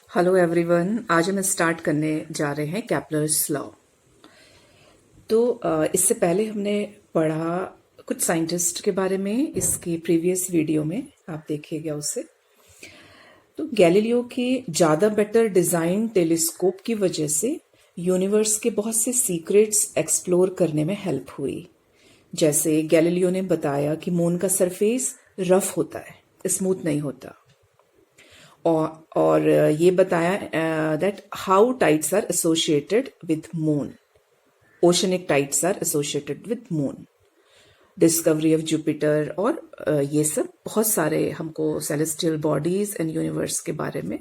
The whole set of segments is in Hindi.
हेलो एवरीवन, आज हम स्टार्ट करने जा रहे हैं कैपलर्स लॉ। तो इससे पहले हमने पढ़ा कुछ साइंटिस्ट के बारे में इसकी प्रीवियस वीडियो में, आप देखिएगा उससे। तो गैलीलियो के ज़्यादा बेटर डिज़ाइन टेलीस्कोप की वजह से यूनिवर्स के बहुत से सीक्रेट्स एक्सप्लोर करने में हेल्प हुई। जैसे गैलीलियो ने बताया कि मून का सरफेस रफ होता है, स्मूथ नहीं होता। और ये बताया that how tides are associated with moon, oceanic tides are associated with moon, discovery of Jupiter और ये सब बहुत सारे हमको सेलेस्टियल बॉडीज एंड यूनिवर्स के बारे में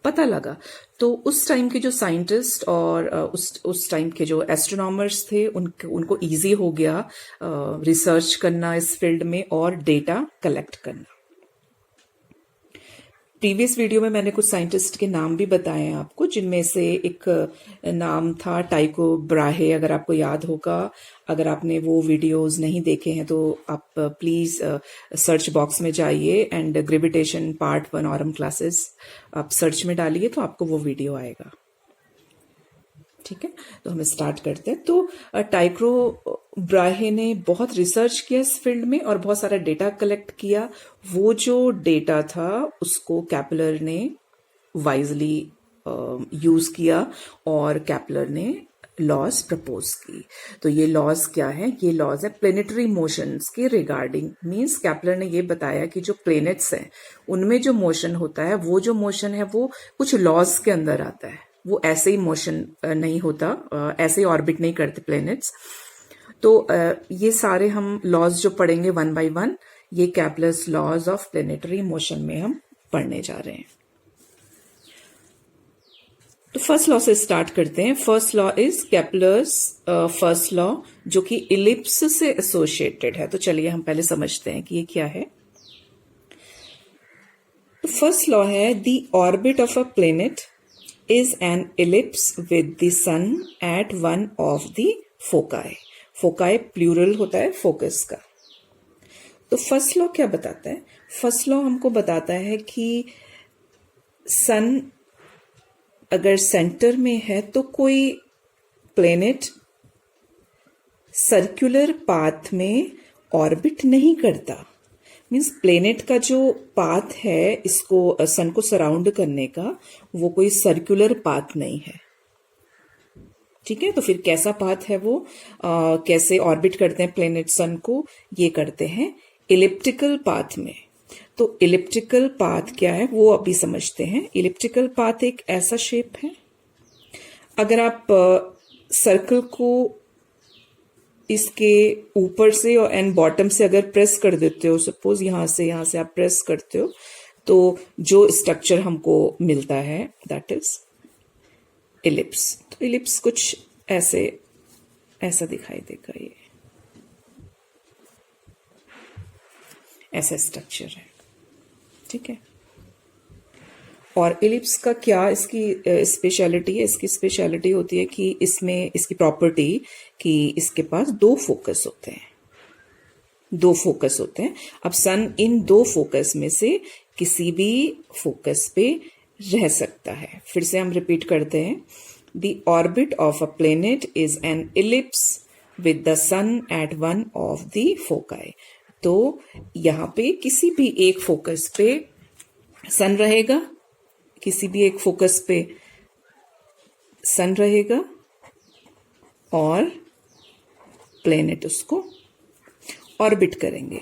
पता लगा। तो उस टाइम के जो साइंटिस्ट और उस टाइम के जो एस्ट्रोनॉमर्स थे उनको इजी हो गया रिसर्च करना इस फील्ड में और डेटा कलेक्ट करना। प्रीवियस वीडियो में मैंने कुछ साइंटिस्ट के नाम भी बताए हैं आपको, जिनमें से एक नाम था टाइको ब्राहे, अगर आपको याद होगा। अगर आपने वो वीडियोस नहीं देखे हैं तो आप प्लीज सर्च बॉक्स में जाइए and gravitation part 1 Aurum classes आप सर्च में डालिए तो आपको वो वीडियो आएगा। ठीक है, तो हम स्टार्ट करते हैं। तो टाइको ब्राहे ने बहुत रिसर्च किया इस फील्ड में और बहुत सारा डेटा कलेक्ट किया। वो जो डेटा था उसको कैपलर ने वाइजली यूज किया और कैपलर ने लॉज प्रपोज की। तो ये लॉज क्या है? ये लॉज है प्लेनेटरी मोशंस के रिगार्डिंग। मींस कैपलर ने ये बताया कि जो प्लेनेट्स हैं उनमें जो मोशन होता है, वो जो मोशन है वो कुछ लॉज के अंदर आता है। वो ऐसे ही मोशन नहीं होता, ऐसे ही ऑर्बिट नहीं करते प्लेनेट्स। तो ये सारे हम लॉज जो पढ़ेंगे वन बाय वन, ये Kepler's laws of planetary motion में हम पढ़ने जा रहे हैं। तो फर्स्ट लॉ से स्टार्ट करते हैं। First law is Kepler's first law, जो कि इलिप्स से एसोसिएटेड है। तो चलिए हम पहले समझते हैं कि ये क्या है। तो फर्स्ट लॉ है the orbit of a planet is an ellipse with the sun at one of the foci. Foci plural होता है फोकस का। तो फर्स्ट लॉ क्या बताता है? फर्स्ट लॉ हमको बताता है कि सन अगर सेंटर में है तो कोई प्लेनेट सर्कुलर पाथ में ऑर्बिट नहीं करता। मीन्स प्लेनेट का जो पाथ है इसको सन को सराउंड करने का, वो कोई सर्कुलर पाथ नहीं है। ठीक है, तो फिर कैसा पाथ है वो? कैसे ऑर्बिट करते हैं प्लेनेट सन को? ये करते हैं इलिप्टिकल पाथ में। तो इलिप्टिकल पाथ क्या है वो अभी समझते हैं। इलिप्टिकल पाथ एक ऐसा शेप है, अगर आप सर्कल को इसके ऊपर से और एंड बॉटम से अगर प्रेस कर देते हो, सपोज यहां से आप प्रेस करते हो, तो जो स्ट्रक्चर हमको मिलता है दैट इज इलिप्स। तो इलिप्स कुछ ऐसा दिखाई देगा, ये ऐसा स्ट्रक्चर है। ठीक है, और इलिप्स का क्या इसकी स्पेशलिटी है? इसकी स्पेशलिटी होती है कि इसमें इसकी प्रॉपर्टी कि इसके पास दो फोकस होते हैं। अब सन इन दो फोकस में से किसी भी फोकस पे रह सकता है। फिर से हम रिपीट करते हैं। The orbit of a planet is an ellipse with the sun at one of the foci. तो यहां पे किसी भी एक फोकस पे सन रहेगा, किसी भी एक फोकस पे सन रहेगा और प्लेनेट उसको ऑर्बिट करेंगे।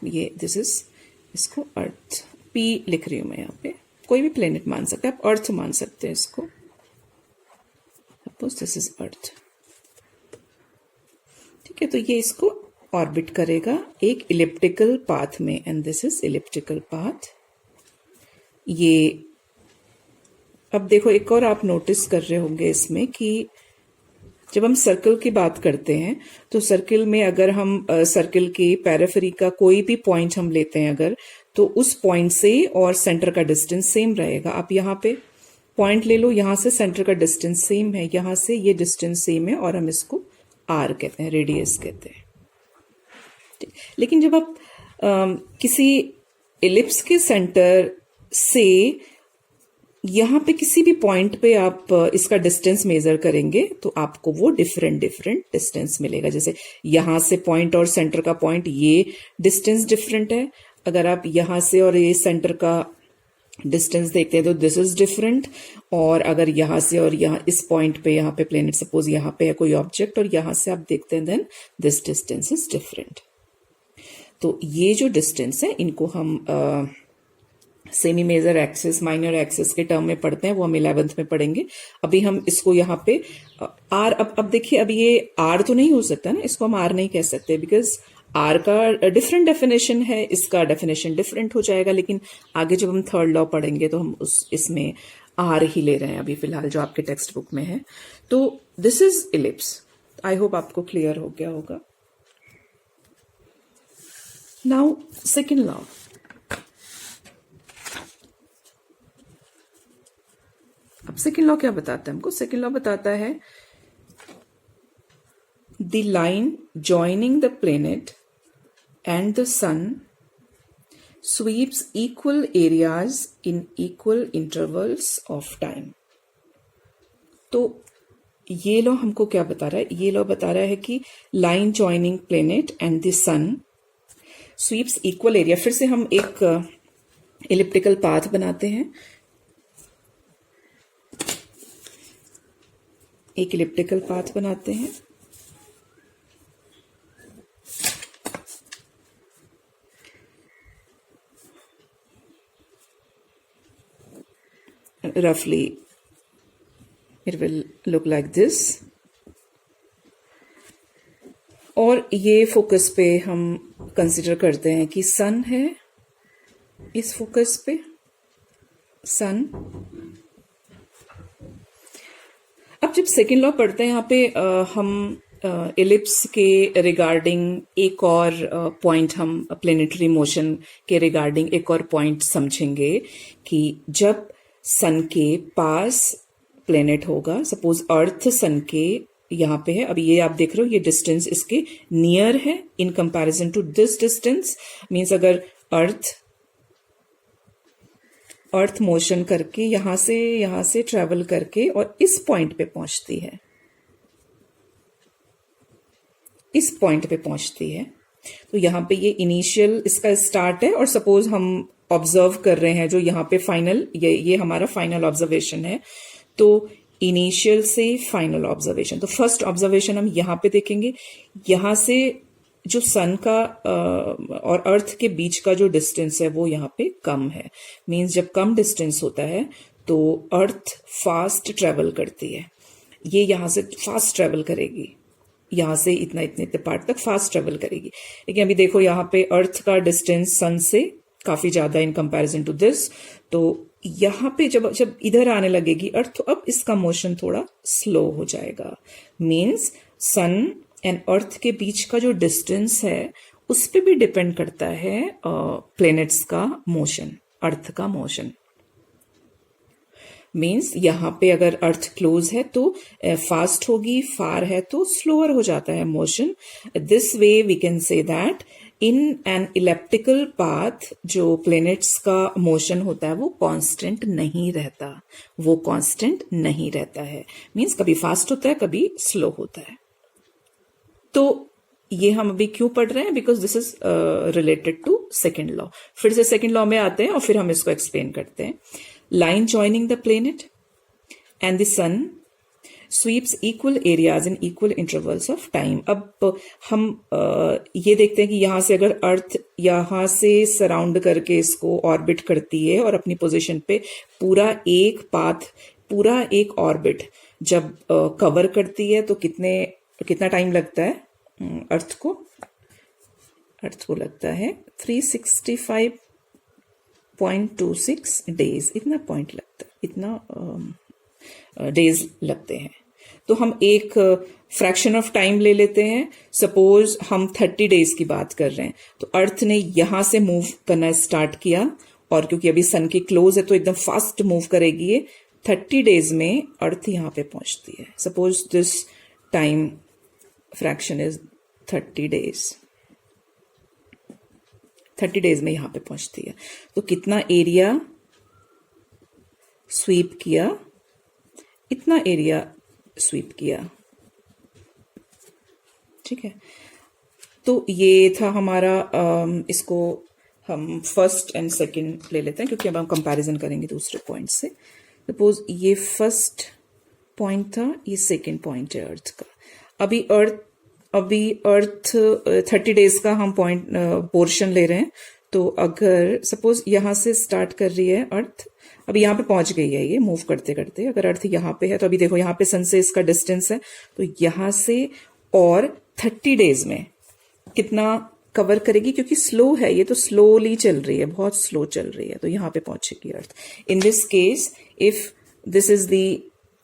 ये दिस इज, इसको अर्थ पी लिख रही हूं मैं, यहाँ पे कोई भी प्लेनेट मान सकते हैं, आप अर्थ मान सकते हैं इसको। Suppose this is earth. ठीक है, तो ये इसको ऑर्बिट करेगा एक इलिप्टिकल पाथ में, and this is elliptical path. ये अब देखो, एक और आप नोटिस कर रहे होंगे इसमें कि जब हम सर्कल की बात करते हैं तो सर्कल में अगर हम सर्कल के पेरिफेरी का कोई भी पॉइंट हम लेते हैं अगर, तो उस पॉइंट से और सेंटर का डिस्टेंस सेम रहेगा। आप यहाँ पे पॉइंट ले लो, यहां से सेंटर का डिस्टेंस सेम है, यहां से ये डिस्टेंस सेम है और हम इसको आर कहते हैं, रेडियस कहते हैं। लेकिन जब आप किसी इलिप्स के सेंटर से यहाँ पे किसी भी पॉइंट पे आप इसका डिस्टेंस मेजर करेंगे तो आपको वो डिफरेंट डिफरेंट डिस्टेंस मिलेगा। जैसे यहाँ से पॉइंट और सेंटर का पॉइंट, ये डिस्टेंस डिफरेंट है। अगर आप यहाँ से और ये सेंटर का डिस्टेंस देखते हैं तो दिस इज डिफरेंट। और अगर यहाँ से और यहाँ इस पॉइंट पे, यहाँ पे प्लेनेट सपोज यहाँ पे है कोई ऑब्जेक्ट और यहाँ से आप देखते हैं, then this distance is different. तो ये जो डिस्टेंस है इनको हम semi major axis, minor axis के टर्म में पढ़ते हैं, वो हम 11th में पढ़ेंगे। अभी हम इसको यहाँ पे आर, अब देखिए, अब ये आर तो नहीं हो सकता ना, इसको हम आर नहीं कह सकते बिकॉज आर का डिफरेंट डेफिनेशन है, इसका डेफिनेशन डिफरेंट हो जाएगा। लेकिन आगे जब हम थर्ड लॉ पढ़ेंगे तो हम इसमें आर ही ले रहे हैं अभी फिलहाल जो आपके टेक्स्ट बुक में है। तो this is ellipse. I hope आपको क्लियर हो गया होगा। Now second law. अब सेकेंड लॉ क्या बताता है हमको? सेकेंड लॉ बताता है the line joining the planet and the sun sweeps equal areas in equal intervals of time. तो ये लॉ हमको क्या बता रहा है? ये लॉ बता रहा है कि line joining planet and the sun sweeps equal area. फिर से हम एक इलिप्टिकल पाथ बनाते हैं, एक इलिप्टिकल पाथ बनाते हैं। Roughly it will look like this। और ये फोकस पे हम कंसिडर करते हैं कि सन है, इस फोकस पे सन। अब जब सेकेंड लॉ पढ़ते हैं यहाँ पे हम एलिप्स के रिगार्डिंग एक और पॉइंट, हम प्लेनेटरी मोशन के रिगार्डिंग एक और पॉइंट समझेंगे कि जब सन के पास प्लेनेट होगा, सपोज अर्थ सन के यहाँ पे है, अब ये आप देख रहे हो ये डिस्टेंस इसके नियर है in comparison to this distance. Means अगर अर्थ मोशन करके यहां से ट्रेवल करके और इस पॉइंट पे पहुंचती है, इस पॉइंट पे पहुंचती है, तो यहाँ पे ये इनिशियल इसका स्टार्ट है। और सपोज हम ऑब्जर्व कर रहे हैं जो यहाँ पे फाइनल, ये हमारा फाइनल ऑब्जर्वेशन है। तो इनिशियल से फाइनल ऑब्जर्वेशन, तो फर्स्ट ऑब्जर्वेशन हम यहाँ पे देखेंगे। यहाँ से जो सन का और अर्थ के बीच का जो डिस्टेंस है वो यहाँ पे कम है। मीन्स जब कम डिस्टेंस होता है तो अर्थ फास्ट ट्रेवल करती है, ये यहाँ से फास्ट ट्रेवल करेगी, यहाँ से इतने इतने पार्ट तक फास्ट ट्रेवल करेगी। लेकिन अभी देखो यहाँ पे अर्थ का डिस्टेंस सन से काफी ज्यादा इन कंपैरिजन टू दिस। तो यहाँ पे जब इधर आने लगेगी अर्थ, तो अब इसका मोशन थोड़ा स्लो हो जाएगा। मीन्स सन एंड अर्थ के बीच का जो डिस्टेंस है उस पे भी डिपेंड करता है प्लैनेट्स का मोशन, अर्थ का मोशन। मीन्स यहाँ पे अगर अर्थ क्लोज है तो फास्ट होगी, फार है तो स्लोअर हो जाता है motion. This way we can say that in an elliptical path जो प्लैनेट्स का मोशन होता है वो कांस्टेंट नहीं रहता, वो कांस्टेंट नहीं रहता है। मीन्स कभी फास्ट होता है, कभी स्लो होता है। तो ये हम अभी क्यों पढ़ रहे हैं? Because this is related to second law. फिर से सेकेंड लॉ में आते हैं और फिर हम इसको एक्सप्लेन करते हैं। Line joining the planet and the sun sweeps equal areas in equal intervals of time. अब हम ये देखते हैं कि यहां से अगर अर्थ यहां से सराउंड करके इसको ऑर्बिट करती है और अपनी पोजीशन पे पूरा एक पाथ, पूरा एक ऑर्बिट जब कवर करती है तो कितना टाइम लगता है अर्थ को? अर्थ को लगता है 365.26 डेज, इतना पॉइंट लगता है, इतना डेज लगते हैं। तो हम एक फ्रैक्शन ऑफ टाइम ले लेते हैं। सपोज हम 30 डेज की बात कर रहे हैं, तो अर्थ ने यहां से मूव करना स्टार्ट किया और क्योंकि अभी सन के क्लोज है तो एकदम फास्ट मूव करेगी ये। 30 डेज में अर्थ यहां पे पहुंचती है। Suppose this time fraction is 30 days, 30 days में यहां पे पहुंचती है। तो कितना एरिया स्वीप किया, इतना एरिया स्वीप किया, ठीक है। तो ये था हमारा इसको हम फर्स्ट एंड सेकंड ले लेते हैं क्योंकि अब हम कंपैरिजन करेंगे दूसरे पॉइंट से। सपोज ये फर्स्ट पॉइंट था, ये सेकंड पॉइंट है अर्थ का। अभी अर्थ 30 डेज का हम पॉइंट पोर्शन ले रहे हैं। तो अगर सपोज यहां से स्टार्ट कर रही है अर्थ, अभी यहाँ पे पहुंच गई है ये मूव करते करते, अगर अर्थ यहाँ पे है तो अभी देखो यहाँ पे सन से इसका डिस्टेंस है, तो यहां से और 30 डेज में कितना कवर करेगी, क्योंकि स्लो है ये, तो स्लोली चल रही है, बहुत स्लो चल रही है, तो यहां पे पहुंचेगी earth. In this case if this is the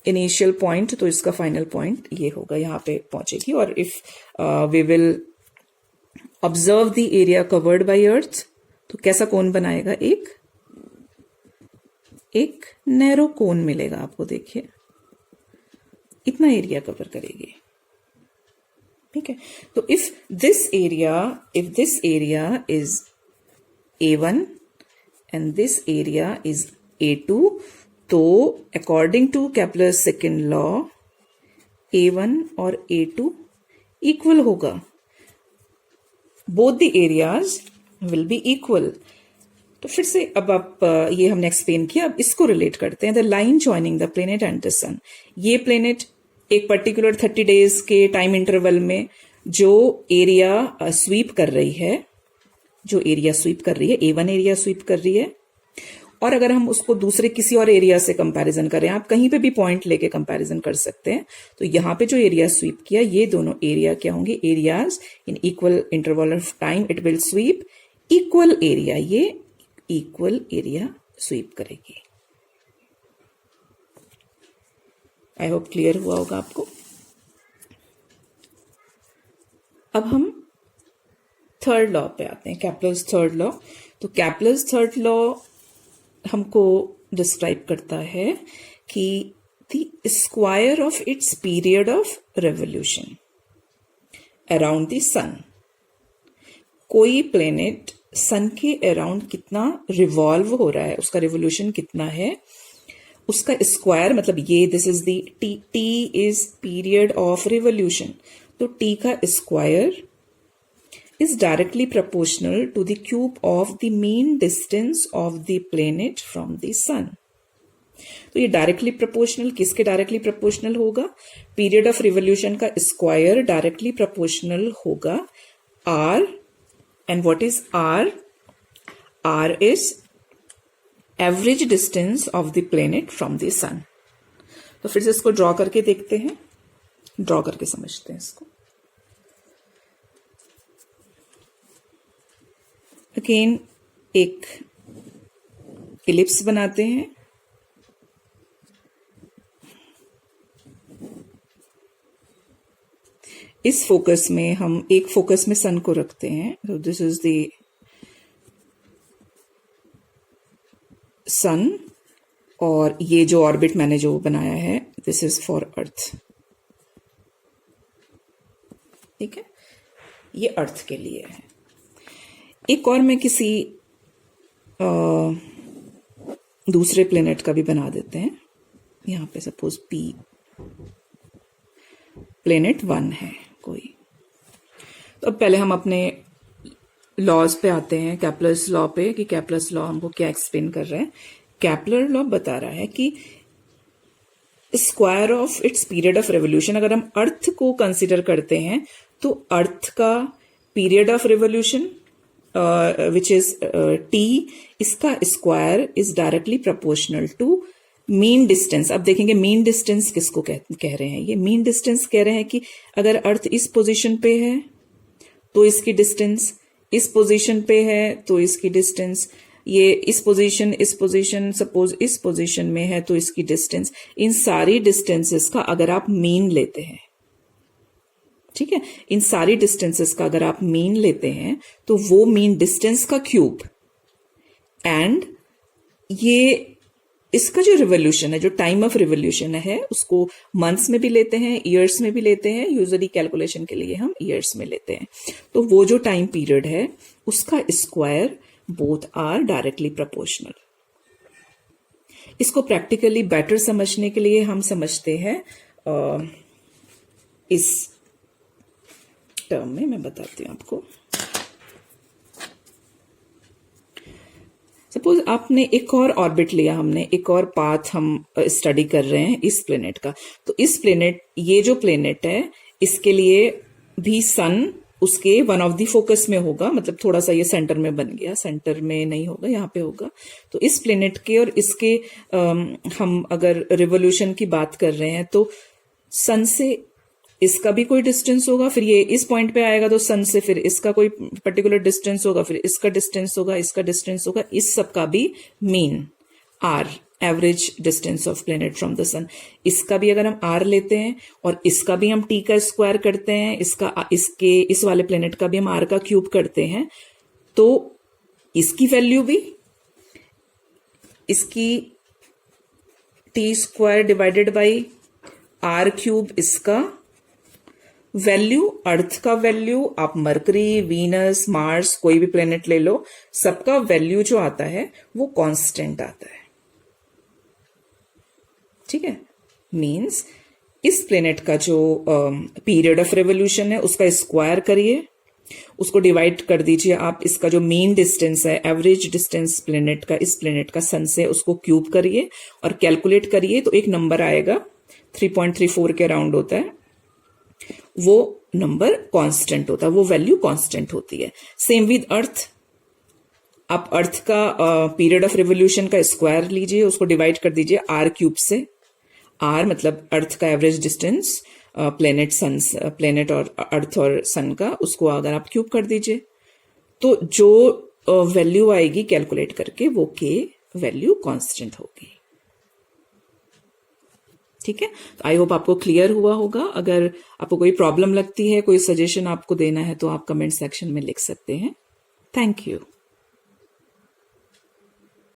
initial point, तो इसका फाइनल पॉइंट ये होगा, यहां पे पहुंचेगी। और if we will observe the area covered by earth, तो कैसा कोन बनाएगा, एक नैरो कोन मिलेगा आपको, देखिए इतना एरिया कवर करेगी, ठीक है। तो if this area is A1 and this area is A2, तो according to Kepler's second law A1 और A2 इक्वल होगा, both the areas will be equal. तो फिर से अब आप ये हमने एक्सप्लेन किया, अब इसको रिलेट करते हैं। The line joining the planet and the sun, ये प्लेनेट एक पर्टिकुलर 30 डेज के टाइम इंटरवल में जो एरिया स्वीप कर रही है, A1 एरिया स्वीप कर रही है, और अगर हम उसको दूसरे किसी और एरिया से कंपैरिजन करें, आप कहीं पे भी पॉइंट लेके कंपैरिजन कर सकते हैं, तो यहां पे जो एरिया स्वीप किया, ये दोनों एरिया क्या होंगे, areas in equal interval of time it will sweep equal area, ये इक्वल एरिया स्वीप करेगी। आई होप क्लियर हुआ होगा आपको। अब हम थर्ड लॉ पे आते हैं, केपलर्स थर्ड लॉ। तो केपलर्स थर्ड लॉ हमको डिस्क्राइब करता है कि the square of its period of revolution around the sun, कोई प्लेनेट सन के अराउंड कितना रिवॉल्व हो रहा है, उसका रिवोल्यूशन कितना है, उसका स्क्वायर, मतलब ये this is the T is period of revolution, तो टी का square is directly proportional to the cube of the mean distance of the planet from the sun. तो ये डायरेक्टली प्रोपोर्शनल किसके डायरेक्टली प्रोपोर्शनल होगा, पीरियड ऑफ रिवोल्यूशन का स्क्वायर डायरेक्टली प्रोपोर्शनल होगा r, and what is r? r is average distance of the planet from the sun. तो फिर से इसको ड्रॉ करके देखते हैं, ड्रॉ करके समझते हैं इसको। अगेन एक इलिप्स बनाते हैं, इस फोकस में हम एक फोकस में सन को रखते हैं, तो दिस इज द सन, और ये जो ऑर्बिट मैंने जो बनाया है दिस इज फॉर अर्थ, ठीक है, ये अर्थ के लिए है। एक और मैं किसी दूसरे प्लेनेट का भी बना देते हैं, यहां पे सपोज P प्लेनेट 1 है कोई। तो अब पहले हम अपने लॉज पे आते हैं, केपलर्स लॉ पे, कि केपलर्स लॉ हमको क्या एक्सप्लेन कर रहा है। केपलर लॉ बता रहा है कि square of its period of revolution, अगर हम अर्थ को कंसिडर करते हैं तो अर्थ का period of revolution which is t, इसका square is directly proportional to mean distance. अब देखेंगे मीन डिस्टेंस किसको कह रहे हैं, ये मीन डिस्टेंस कह रहे हैं कि अगर अर्थ इस पोजीशन पे है तो इसकी डिस्टेंस, इस पोजीशन पे है तो इसकी डिस्टेंस, ये इस पोजीशन सपोज इस पोजीशन में है तो इसकी डिस्टेंस, इन सारी डिस्टेंसेस का अगर आप मीन लेते हैं, ठीक है, इन सारी डिस्टेंसेस का अगर आप मीन लेते हैं तो वो मीन डिस्टेंस का क्यूब, एंड ये इसका जो रिवोल्यूशन है, जो टाइम ऑफ रिवोल्यूशन है, उसको मंथ्स में भी लेते हैं, ईयर्स में भी लेते हैं, यूजुअली कैलकुलेशन के लिए हम ईयर्स में लेते हैं। तो वो जो टाइम पीरियड है उसका square both are directly proportional. इसको प्रैक्टिकली बेटर समझने के लिए हम समझते हैं इस टर्म में। मैं बताती हूं आपको। सपोज आपने एक और ऑर्बिट लिया, हमने एक और पाथ हम स्टडी कर रहे हैं इस प्लेनेट का। तो इस प्लेनेट, ये जो प्लेनेट है, इसके लिए भी सन उसके वन ऑफ द फोकस में होगा, मतलब थोड़ा सा ये सेंटर में बन गया, सेंटर में नहीं होगा, यहाँ पे होगा। तो इस प्लेनेट के और इसके हम अगर रिवोल्यूशन की बात कर रहे हैं तो सन से इसका भी कोई डिस्टेंस होगा, फिर ये इस पॉइंट पे आएगा तो सन से फिर इसका कोई पर्टिकुलर डिस्टेंस होगा, फिर इसका डिस्टेंस होगा, इसका डिस्टेंस होगा, इस सब का भी mean R, average distance of planet from the sun, इसका भी अगर हम आर लेते हैं और इसका भी हम टी का स्क्वायर करते हैं, इस वाले प्लेनेट का भी हम आर का क्यूब करते हैं, तो इसकी वैल्यू भी इसकी T square divided by R cube, इसका वैल्यू, अर्थ का वैल्यू, आप मरकरी, वीनस, मार्स, कोई भी प्लेनेट ले लो, सबका वैल्यू जो आता है वो कांस्टेंट आता है। ठीक है, मींस इस प्लेनेट का जो पीरियड ऑफ रेवोल्यूशन है उसका स्क्वायर करिए, उसको डिवाइड कर दीजिए आप, इसका जो मीन डिस्टेंस है, एवरेज डिस्टेंस प्लेनेट का, इस प्लेनेट का सन से, उसको क्यूब करिए और कैलकुलेट करिए, तो एक नंबर आएगा 3.34 के अराउंड होता है, वो नंबर कांस्टेंट होता है, वो वैल्यू कांस्टेंट होती है। सेम विद अर्थ, आप अर्थ का पीरियड ऑफ रिवोल्यूशन का स्क्वायर लीजिए, उसको डिवाइड कर दीजिए आर क्यूब से, आर मतलब अर्थ का एवरेज डिस्टेंस प्लेनेट और अर्थ और सन का, उसको अगर आप क्यूब कर दीजिए तो जो वैल्यू आएगी कैलकुलेट करके वो के वैल्यू कांस्टेंट होगी। ठीक है, तो आई होप आपको क्लियर हुआ होगा। अगर आपको कोई प्रॉब्लम लगती है, कोई सजेशन आपको देना है तो आप कमेंट सेक्शन में लिख सकते हैं। Thank you.